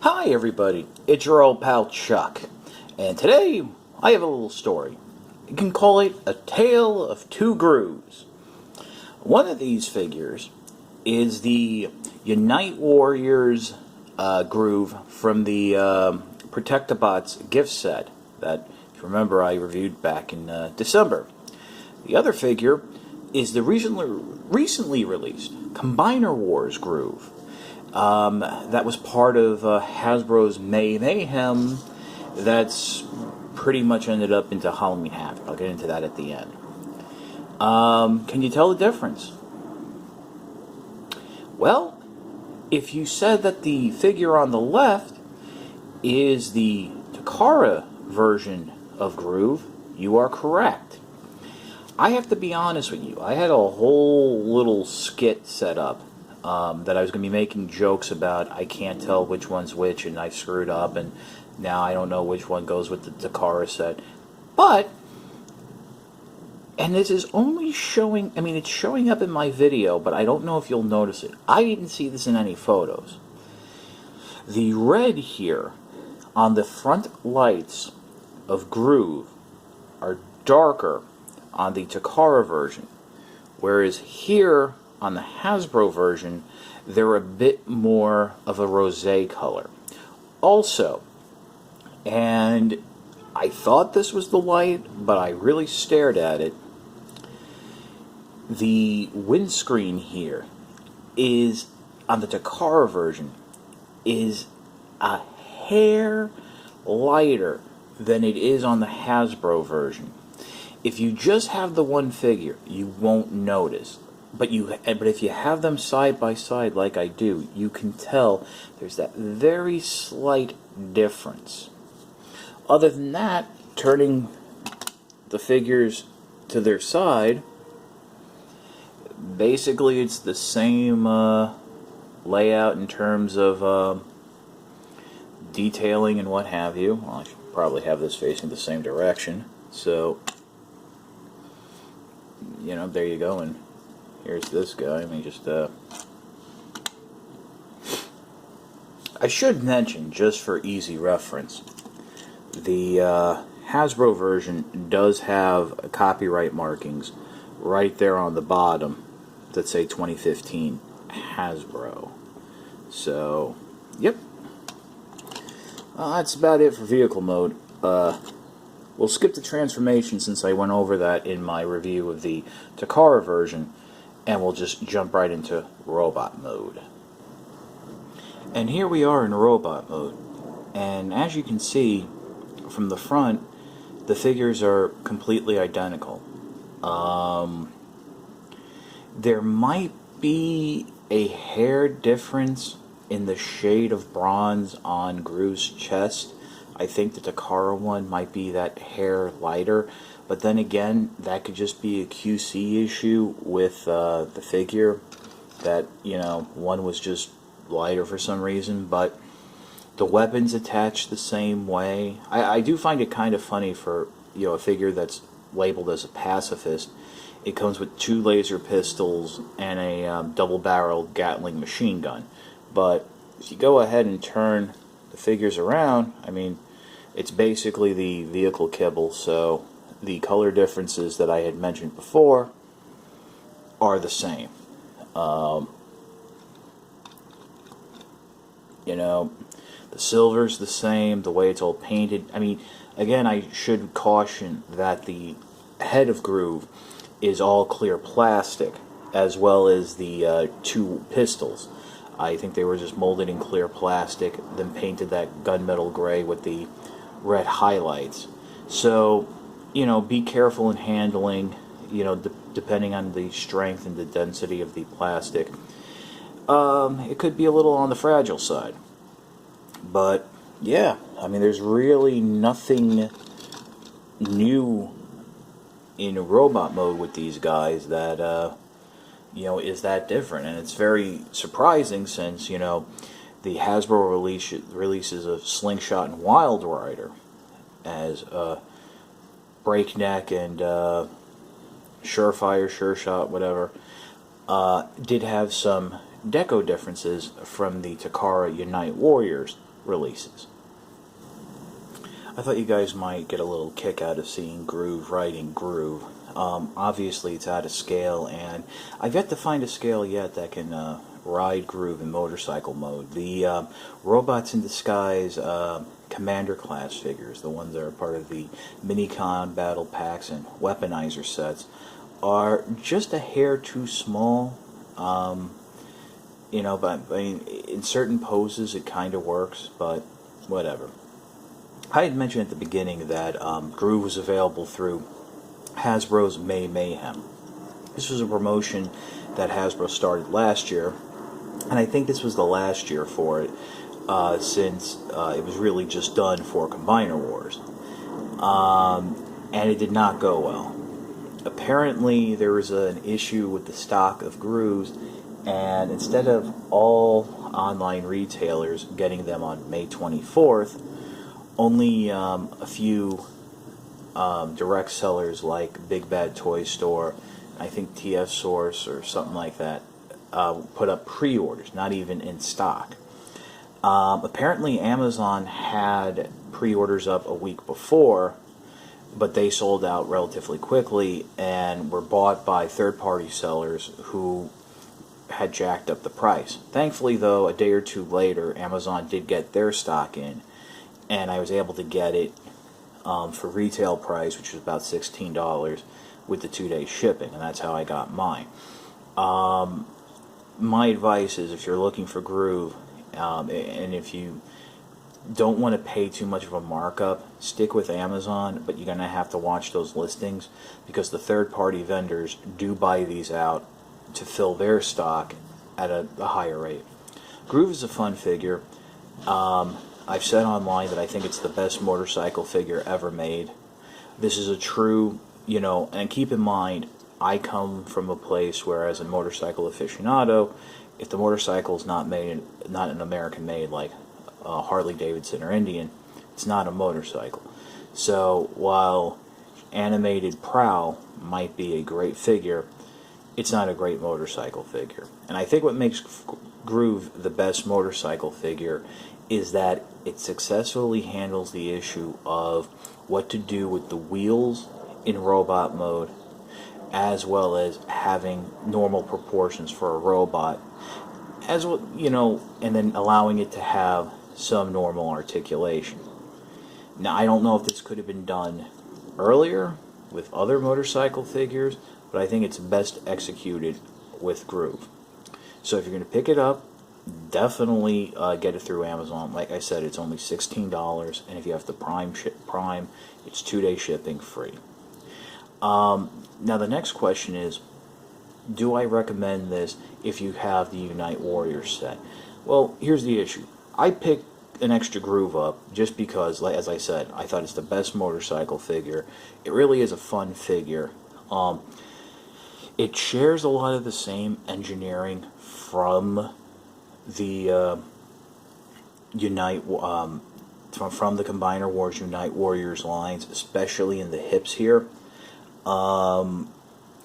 Hi everybody, it's your old pal Chuck, and today I have a little story. You can call it A Tale of Two Grooves. One of these figures is the Unite Warriors groove from the Protectobots gift set that, if you remember, I reviewed back in December. The other figure is the recently released Combiner Wars groove. That was part of Hasbro's May Mayhem. That's pretty much ended up into Halloween Havoc. I'll get into that at the end. Can you tell the difference? Well, if you said that the figure on the left is the Takara version of Groove, you are correct. I have to be honest with you. I had a whole little skit set up that I was going to be making jokes about. I can't tell which one's which, and I screwed up, and now I don't know which one goes with the Takara set. But, and this is only showing, I mean, it's showing up in my video, but I don't know if you'll notice it. I didn't see this in any photos. The red here on the front lights of Groove are darker on the Takara version, whereas here on the Hasbro version they're a bit more of a rosé color. Also, and I thought this was the light, but I really stared at it, the windscreen here is, on the Takara version, is a hair lighter than it is on the Hasbro version. If you just have the one figure, you won't notice. But if you have them side by side like I do, you can tell there's that very slight difference. Other than that, turning the figures to their side, basically it's the same layout in terms of detailing and what have you. Well, I should probably have this facing the same direction. So, you know, there you go, and here's this guy. Let me just, I should mention, just for easy reference, the Hasbro version does have copyright markings right there on the bottom that say 2015 Hasbro. So, yep. That's about it for vehicle mode. We'll skip the transformation since I went over that in my review of the Takara version, and we'll just jump right into robot mode. And here we are in robot mode, and as you can see from the front, the figures are completely identical. There might be a hair difference in the shade of bronze on Groove's chest. I think the Takara one might be that hair lighter, but then again, that could just be a QC issue with the figure, that, you know, one was just lighter for some reason. But the weapons attached the same way. I do find it kind of funny for, you know, a figure that's labeled as a pacifist. It comes with 2 laser pistols and a double-barreled Gatling machine gun. But if you go ahead and turn the figures around, I mean, it's basically the vehicle kibble, so the color differences that I had mentioned before are the same. You know, the silver's the same, the way it's all painted. I mean, again, I should caution that the head of Groove is all clear plastic, as well as the 2 pistols. I think they were just molded in clear plastic, then painted that gunmetal gray with the red highlights. So, you know, be careful in handling, you know, depending on the strength and the density of the plastic. It could be a little on the fragile side. But, yeah, I mean, there's really nothing new in robot mode with these guys that, you know, is that different. And it's very surprising since, you know, the Hasbro releases of Slingshot and Wild Rider as Breakneck and Surefire, Sure Shot, whatever, did have some deco differences from the Takara Unite Warriors releases. I thought you guys might get a little kick out of seeing Groove riding Groove. Obviously, it's out of scale, and I've yet to find a scale yet that can ride Groove in motorcycle mode. The Robots in Disguise Commander class figures, the ones that are part of the Minicon battle packs and weaponizer sets, are just a hair too small. But I mean, in certain poses it kind of works, but whatever. I had mentioned at the beginning that Groove was available through Hasbro's May Mayhem. This was a promotion that Hasbro started last year, and I think this was the last year for it, since it was really just done for Combiner Wars. And it did not go well. Apparently there was an issue with the stock of Grooves, and instead of all online retailers getting them on May 24th, only a few direct sellers like Big Bad Toy Store, I think TF Source or something like that, put up pre-orders, not even in stock. Apparently Amazon had pre-orders up a week before, but they sold out relatively quickly and were bought by third-party sellers who had jacked up the price. Thankfully, though, a day or two later, Amazon did get their stock in, and I was able to get it for retail price, which was about $16 with the 2-day shipping, and that's how I got mine. My advice is, if you're looking for Groove, and if you don't want to pay too much of a markup, stick with Amazon, but you're going to have to watch those listings, because the third-party vendors do buy these out to fill their stock at a higher rate. Groove is a fun figure. I've said online that I think it's the best motorcycle figure ever made. This is a true, and keep in mind, I come from a place where, as a motorcycle aficionado, if the motorcycle is not an American made like Harley Davidson or Indian, it's not a motorcycle. So while animated Prowl might be a great figure, it's not a great motorcycle figure. And I think what makes Groove the best motorcycle figure is that it successfully handles the issue of what to do with the wheels in robot mode, as well as having normal proportions for a robot, as well, and then allowing it to have some normal articulation. Now, I don't know if this could have been done earlier with other motorcycle figures, but I think it's best executed with Groove. So if you're going to pick it up, definitely get it through Amazon. Like I said, it's only $16, and if you have the Prime, it's 2-day shipping free. Now the next question is, do I recommend this if you have the Unite Warriors set? Well, here's the issue. I picked an extra Groove up just because, as I said, I thought it's the best motorcycle figure. It really is a fun figure. It shares a lot of the same engineering from the Unite from the Combiner Wars Unite Warriors lines, especially in the hips here.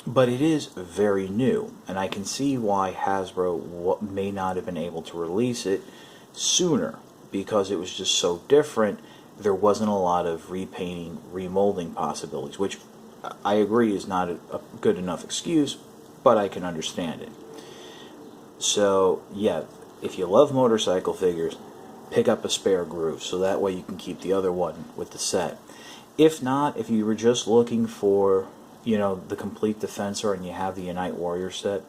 But it is very new, and I can see why Hasbro may not have been able to release it sooner, because it was just so different. There wasn't a lot of repainting, remolding possibilities, which I agree is not a good enough excuse, but I can understand it. So yeah, if you love motorcycle figures, pick up a spare Groove, so that way you can keep the other one with the set. If not, if you were just looking for, the complete Defensor and you have the Unite Warrior set,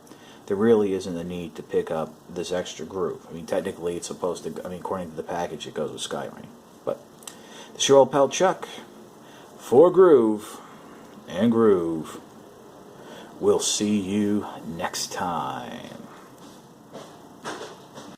there really isn't a need to pick up this extra Groove. I mean, technically it's supposed to, according to the package, it goes with Skyrain. But this is your old pal Chuck for Groove and Groove. We'll see you next time.